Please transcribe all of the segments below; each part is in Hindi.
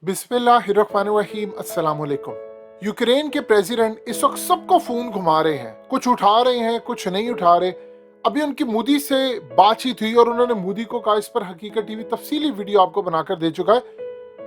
बिस्मिल्लाहिर्रहमानिर्रहीम अस्सलाम वालेकुम। यूक्रेन के प्रेसिडेंट इस वक्त सबको फोन घुमा रहे हैं, कुछ उठा रहे हैं कुछ नहीं उठा रहे। अभी उनकी मोदी से बातचीत हुई और उन्होंने मोदी को कहा, इस पर हकीकत टीवी तफसीली वीडियो आपको बनाकर दे चुका है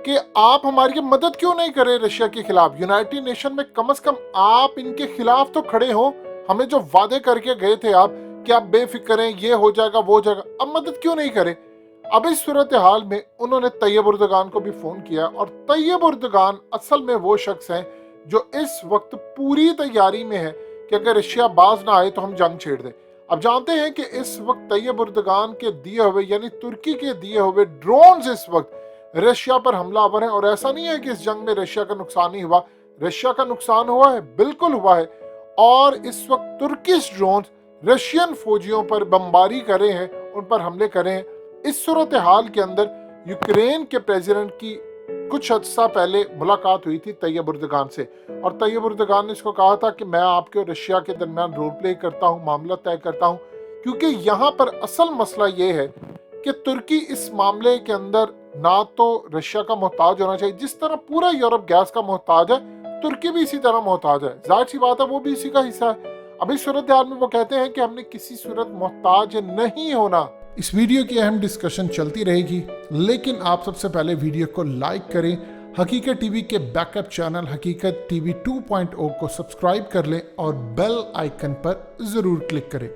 कि आप हमारी मदद क्यों नहीं कर रहे रशिया के खिलाफ। यूनाइटेड नेशन में कम से कम आप इनके खिलाफ तो खड़े हो। हमें जो वादे करके गए थे आप कि आप बेफिक्र हैं, ये हो जाएगा वो हो जाएगा, अब मदद क्यों नहीं करे। अब इस सूरत हाल में उन्होंने तैयब उर्दगान को भी फोन किया और तैयब उर्दगान असल में वो शख्स हैं जो इस वक्त पूरी तैयारी में है कि अगर रशिया बाज ना आए तो हम जंग छेड़ दें। अब जानते हैं कि इस वक्त तैयब उर्दगान के दिए हुए यानी तुर्की के दिए हुए ड्रोन्स इस वक्त रशिया पर हमलावर हैं। और ऐसा नहीं है कि इस जंग में रशिया का नुकसान नहीं हुआ, रशिया का नुकसान हुआ है, बिल्कुल हुआ है। और इस वक्त तुर्किश ड्रोन्स रशियन फौजियों पर बमबारी कर रहे हैं, उन पर हमले कर रहे हैं। इस सूरत हाल के अंदर यूक्रेन के प्रेसिडेंट की कुछ अर्सा पहले मुलाकात हुई थी तैयब उर्दगान से, और तैयब उर्दगान ने इसको कहा था कि मैं आपके और रशिया के दरमियान रोल प्ले करता हूँ, मामला तय करता हूँ। क्योंकि यहाँ पर असल मसला ये है कि तुर्की इस मामले के अंदर ना तो रशिया का मोहताज होना चाहिए, जिस तरह पूरा यूरोप गैस का मोहताज है तुर्की भी इसी तरह मोहताज है, जाहिर सी बात है वो भी इसी का हिस्सा है। अभी सूरत हाल में वो कहते हैं कि हमने किसी सूरत मोहताज नहीं होना। इस वीडियो की अहम डिस्कशन चलती रहेगी, लेकिन आप सबसे पहले वीडियो को लाइक करें, हकीकत टीवी के बैकअप चैनल हकीकत टीवी 2.0 को सब्सक्राइब कर लें और बेल आइकन पर जरूर क्लिक करें।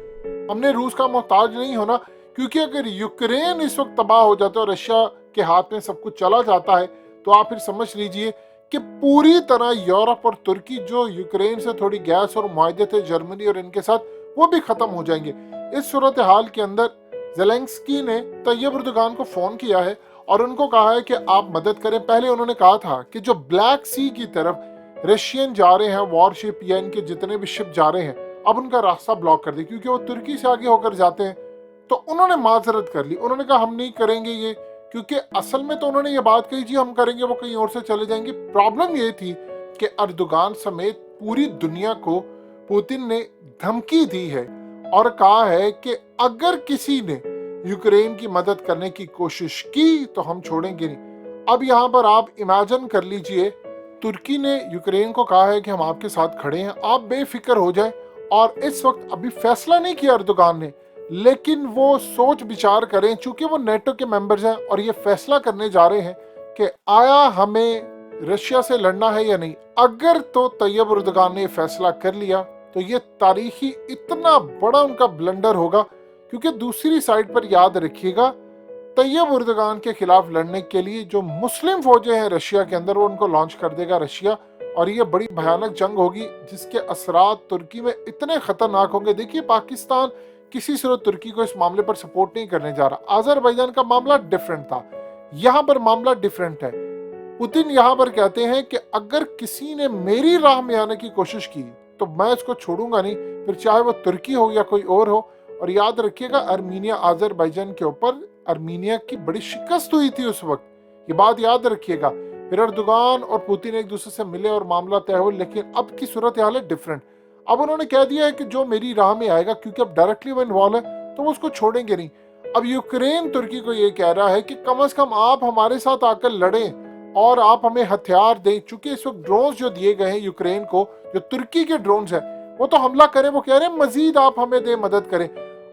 हमने रूस का मोहताज नहीं होना, क्योंकि अगर यूक्रेन इस वक्त तबाह हो जाता है और रशिया के हाथ में सब कुछ चला जाता है तो आप फिर समझ लीजिए कि पूरी तरह यूरोप और तुर्की जो यूक्रेन से थोड़ी गैस और मुआहदे थे जर्मनी और इनके साथ, वो भी खत्म हो जाएंगे। इस सूरत हाल के अंदर ज़ेलेंस्की ने तैयब उर्दगान को फोन किया है और उनको कहा है कि आप मदद करें। पहले उन्होंने कहा था कि जो ब्लैक सी की तरफ रशियन जा रहे हैं, वॉरशिप या इनके जितने भी शिप जा रहे हैं, अब उनका रास्ता ब्लॉक कर दे क्योंकि वो तुर्की से आगे होकर जाते हैं। तो उन्होंने माजरत कर ली, उन्होंने कहा हम नहीं करेंगे ये, क्योंकि असल में तो उन्होंने ये बात कही जी हम करेंगे, वो कहीं और से चले जाएंगे। प्रॉब्लम ये थी कि अर्दोगान समेत पूरी दुनिया को पुतिन ने धमकी दी है और कहा है कि अगर किसी ने यूक्रेन की मदद करने की कोशिश की तो हम छोड़ेंगे नहीं। अब यहाँ पर आप इमेजिन कर लीजिए, तुर्की ने यूक्रेन को कहा है कि हम आपके साथ खड़े हैं, आप बेफिक्र हो जाए। और इस वक्त अभी फैसला नहीं किया अर्दोगान ने, लेकिन वो सोच विचार करें, चूंकि वो नेटो के मेंबर्स हैं और ये फैसला करने जा रहे हैं कि आया हमें रशिया से लड़ना है या नहीं। अगर तो तैयब उर्दगान ने फैसला कर लिया तो ये तारीखी इतना बड़ा उनका ब्लंडर होगा, क्योंकि दूसरी साइड पर याद रखिएगा तैयब उर्दगान के खिलाफ लड़ने के लिए जो मुस्लिम फौजें हैं रशिया के अंदर, वो उनको लॉन्च कर देगा रशिया, और ये बड़ी भयानक जंग होगी जिसके असरात तुर्की में इतने खतरनाक होंगे। देखिए पाकिस्तान किसी सूरत तुर्की को इस मामले पर सपोर्ट नहीं करने जा रहा। अजरबैजान का मामला डिफरेंट था, यहाँ पर मामला डिफरेंट है। पुतिन यहाँ पर कहते हैं कि अगर किसी ने मेरी राह में आने की कोशिश की तो मैं इसको छोड़ूंगा नहीं, फिर चाहे वो तुर्की हो या कोई और हो। और याद रखिएगा अर्मीनिया अजरबैजान के ऊपर अर्मीनिया की बड़ी शिकस्त हुई थी उस वक्त, ये बात याद रखिएगा। फिर अर्दोगान और पुतिन एक दूसरे से मिले और मामला तय हो, लेकिन अब की सूरत हाल है डिफरेंट। अब उन्होंने कह दिया है कि जो मेरी राह में आएगा, क्योंकि अब डायरेक्टली वो इन्वॉल्व है, तो वो उसको छोड़ेंगे नहीं। अब यूक्रेन तुर्की को ये कह रहा है कि कम से कम आप हमारे साथ आकर लड़ें और आप हमें हथियार दें, चूंकि इस वक्त ड्रोन्स जो दिए गए हैं यूक्रेन को, जो तुर्की के ड्रोन्स हैं, वो तो हमला करें, वो कह रहे हैं मजीद आप हमें दें, मदद करें।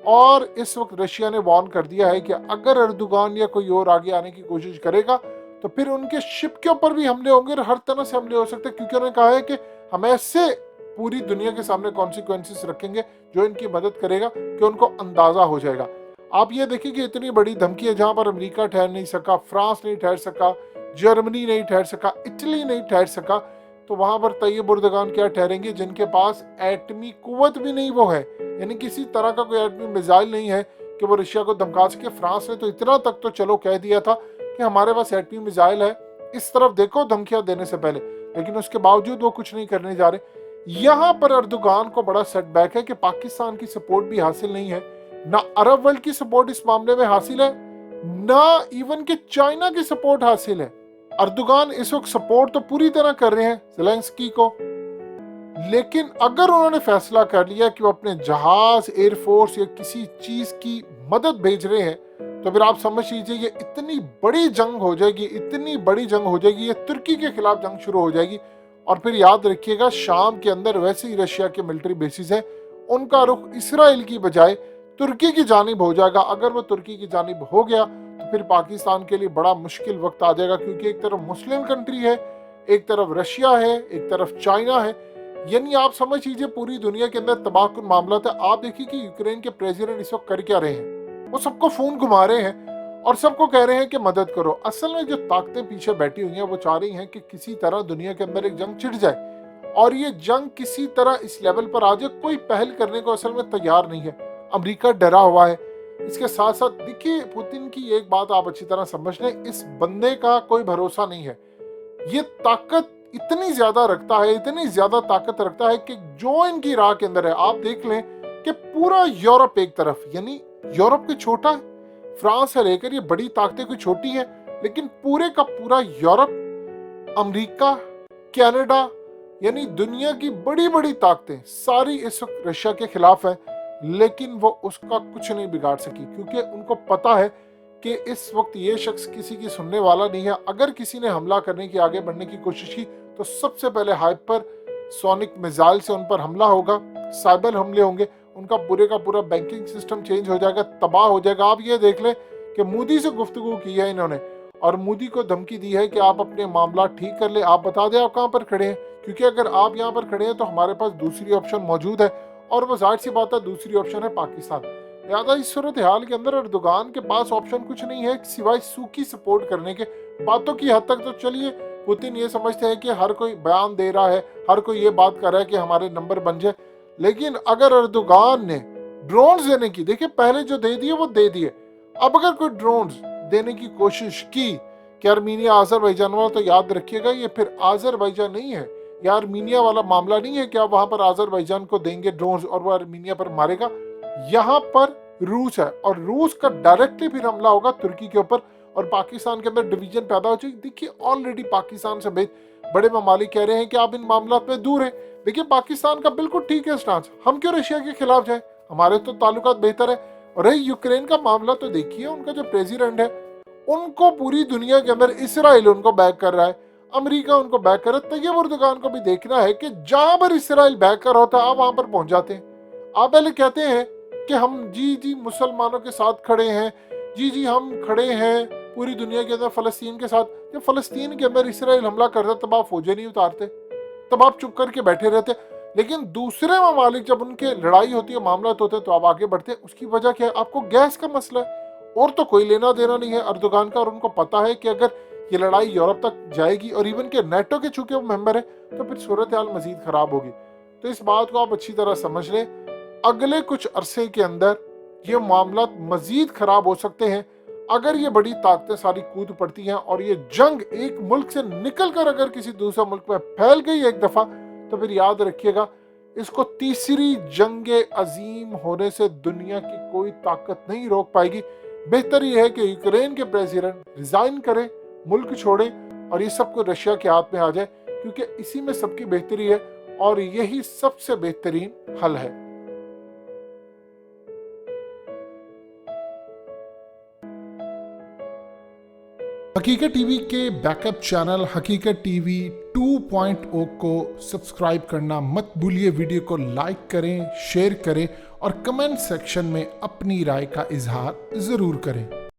और इस वक्त रशिया ने वार्न कर दिया है कि अगर अर्दोगान या कोई और आगे आने की कोशिश करेगा तो फिर उनके शिप के ऊपर भी हमले होंगे और हर तरह से हमले हो सकते हैं, क्योंकि उन्होंने कहा है कि हम ऐसे पूरी दुनिया के सामने कॉन्सिक्वेंसेस रखेंगे जो इनकी मदद करेगा कि उनको अंदाजा हो जाएगा। आप ये देखिए कि इतनी बड़ी धमकी है जहां पर अमेरिका ठहर नहीं सका, फ्रांस नहीं ठहर सका, जर्मनी नहीं ठहर सका, इटली नहीं ठहर सका, तो वहां पर तैयब उर्दगान क्या ठहरेंगे जिनके पास एटमी कुव्वत भी नहीं वो है, यानी किसी तरह का कोई एटमी मिसाइल नहीं है कि वो रशिया को धमका सके। फ्रांस ने तो इतना तक तो चलो कह दिया था कि हमारे पास एटमी मिसाइल है, इस तरफ देखो धमकियां देने से पहले, लेकिन उसके बावजूद वो कुछ नहीं करने जा रहे। यहाँ पर अर्दोगान को बड़ा सेटबैक है कि पाकिस्तान की सपोर्ट भी हासिल नहीं है, ना अरब वर्ल्ड की सपोर्ट इस मामले में हासिल है, ना इवन के चाइना की सपोर्ट हासिल है। अर्दोगान इस वक्त सपोर्ट तो पूरी तरह कर रहे हैं ज़ेलेंस्की को, लेकिन अगर उन्होंने फैसला कर लिया कि वो अपने जहाज, एयरफोर्स या किसी चीज की मदद भेज रहे हैं तो फिर आप समझ लीजिए ये इतनी बड़ी जंग हो जाएगी, इतनी बड़ी जंग हो जाएगी, ये तुर्की के खिलाफ जंग शुरू हो जाएगी। और फिर याद रखिएगा शाम के अंदर वैसे ही रशिया के मिलिट्री बेसिस है, उनका रुख इसराइल की बजाय तुर्की की जानिब हो जाएगा। अगर वो तुर्की की जानिब हो गया तो फिर पाकिस्तान के लिए बड़ा मुश्किल वक्त आ जाएगा, क्योंकि एक तरफ मुस्लिम कंट्री है, एक तरफ रशिया है, एक तरफ चाइना है। यानी आप समझ लीजिए पूरी दुनिया के अंदर तबाहकुन मामला था। आप देखिए कि यूक्रेन के प्रेसिडेंट इस वक्त कर क्या रहे हैं, वो सबको फोन घुमा रहे हैं और सबको कह रहे हैं कि मदद करो। असल में जो ताकतें पीछे बैठी हुई हैं वो चाह रही हैं कि किसी तरह दुनिया के अंदर एक जंग छिड़ जाए और ये जंग किसी तरह इस लेवल पर आ जाए। कोई पहल करने को असल में तैयार नहीं है, अमेरिका डरा हुआ है। इसके साथ साथ देखिए पुतिन की एक बात आप अच्छी तरह समझ लें, इस बंदे का कोई भरोसा नहीं है। ये ताकत इतनी ज्यादा रखता है, इतनी ज्यादा ताकत रखता है कि जो इनकी राह के अंदर है, आप देख लें कि पूरा यूरोप एक तरफ, यानी यूरोप कोई छोटा है, फ्रांस से लेकर ये बड़ी ताकतें कोई छोटी हैं, लेकिन पूरे का पूरा यूरोप, अमेरिका, कनाडा, यानी दुनिया की बड़ी बड़ी ताकतें सारी इस वक्त रशिया के खिलाफ है। लेकिन वो उसका कुछ नहीं बिगाड़ सकी, क्योंकि उनको पता है कि इस वक्त ये शख्स किसी की सुनने वाला नहीं है। अगर किसी ने हमला करने की, आगे बढ़ने की कोशिश की तो सबसे पहले हाइपर सोनिक मिसाइल से उन पर हमला होगा, साइबर हमले होंगे, उनका पूरे का पूरा बैंकिंग सिस्टम चेंज हो जाएगा, तबाह हो जाएगा। आप ये देख लें कि मोदी से गुफ्तगू की है इन्होंने और मोदी को धमकी दी है कि आप अपने मामला ठीक कर ले, आप बता दें आप कहाँ पर खड़े हैं, क्योंकि अगर आप यहाँ पर खड़े हैं तो हमारे पास दूसरी ऑप्शन मौजूद है। और वो जाहिर सी बात है दूसरी ऑप्शन है पाकिस्तान। लिहाजा इस सूरत हाल के अंदर अर्दोगान के पास ऑप्शन कुछ नहीं है सिवाय सूखी सपोर्ट करने के। बातों की हद तक तो चलिए पुतिन ये समझते हैं कि हर कोई बयान दे रहा है, हर कोई ये बात कर रहा है कि हमारे नंबर बन जाए, लेकिन अगर अर्दोगान ने ड्रोन्स देने की, देखिए पहले जो दे दिए वो दे दिए, अब अगर कोई ड्रोन्स देने की कोशिश की कि आर्मीनिया आजरबाईजान वाला, तो याद रखिएगा ये फिर आजरबाईजान नहीं है, या आर्मीनिया वाला मामला नहीं है कि आप वहां पर आजरबाईजान को देंगे ड्रोन्स और वो आर्मीनिया पर मारेगा। यहाँ पर रूस है और रूस का डायरेक्टली फिर हमला होगा तुर्की के ऊपर और पाकिस्तान के अंदर डिवीजन पैदा हो जाएगी। देखिए ऑलरेडी पाकिस्तान समेत बड़े ममालिक कह रहे हैं कि आप इन मामलों में दूर हैं। देखिए पाकिस्तान का बिल्कुल ठीक है स्टांस, हम क्यों रशिया के खिलाफ जाए, हमारे तो ताल्लुकात बेहतर है। और यूक्रेन का मामला तो देखिए, उनका जो प्रेसिडेंट है उनको पूरी दुनिया के अंदर इसराइल उनको बैक कर रहा है, अमेरिका उनको बैक कर रहा है। तैयब एर्दोगान को भी देखना है कि जहां पर इसराइल बैक कर होता है आप वहां पर पहुंच जाते हैं। आप पहले कहते हैं कि हम जी मुसलमानों के साथ खड़े हैं, जी हम खड़े हैं पूरी दुनिया के अंदर फलस्तीन के साथ। जब फलस्तीन के अंदर इसराइल हमला करता तब आप फौजें नहीं उतारते, तब आप चुप करके बैठे रहते। लेकिन दूसरे ममालिक जब उनके लड़ाई होती है, मामला होते हैं, तो आप आगे बढ़ते हैं। उसकी वजह क्या है? आपको गैस का मसला है और तो कोई लेना देना नहीं है अर्दोगान का। और उनको पता है कि अगर ये लड़ाई यूरोप तक जाएगी और इवन के नेटो के चूंकि वो मेंबर है तो फिर सूरत हाल मजीद खराब होगी। तो इस बात को आप अच्छी तरह समझ लें, अगले कुछ अरसे के अंदर ये मामला मजीद खराब हो सकते हैं अगर ये बड़ी ताकतें सारी कूद पड़ती हैं और ये जंग एक मुल्क से निकलकर अगर किसी दूसरे मुल्क में फैल गई एक दफा, तो फिर याद रखिएगा इसको तीसरी जंग अजीम होने से दुनिया की कोई ताकत नहीं रोक पाएगी। बेहतर यह है कि यूक्रेन के प्रेसिडेंट रिजाइन करें, मुल्क छोड़ें और ये सब कुछ रशिया के हाथ में आ जाए, क्योंकि इसी में सबकी बेहतरी है और यही सबसे बेहतरीन हल है। हकीकत टीवी के बैकअप चैनल हकीकत टीवी 2.0 को सब्सक्राइब करना मत भूलिए। वीडियो को लाइक करें, शेयर करें और कमेंट सेक्शन में अपनी राय का इजहार जरूर करें।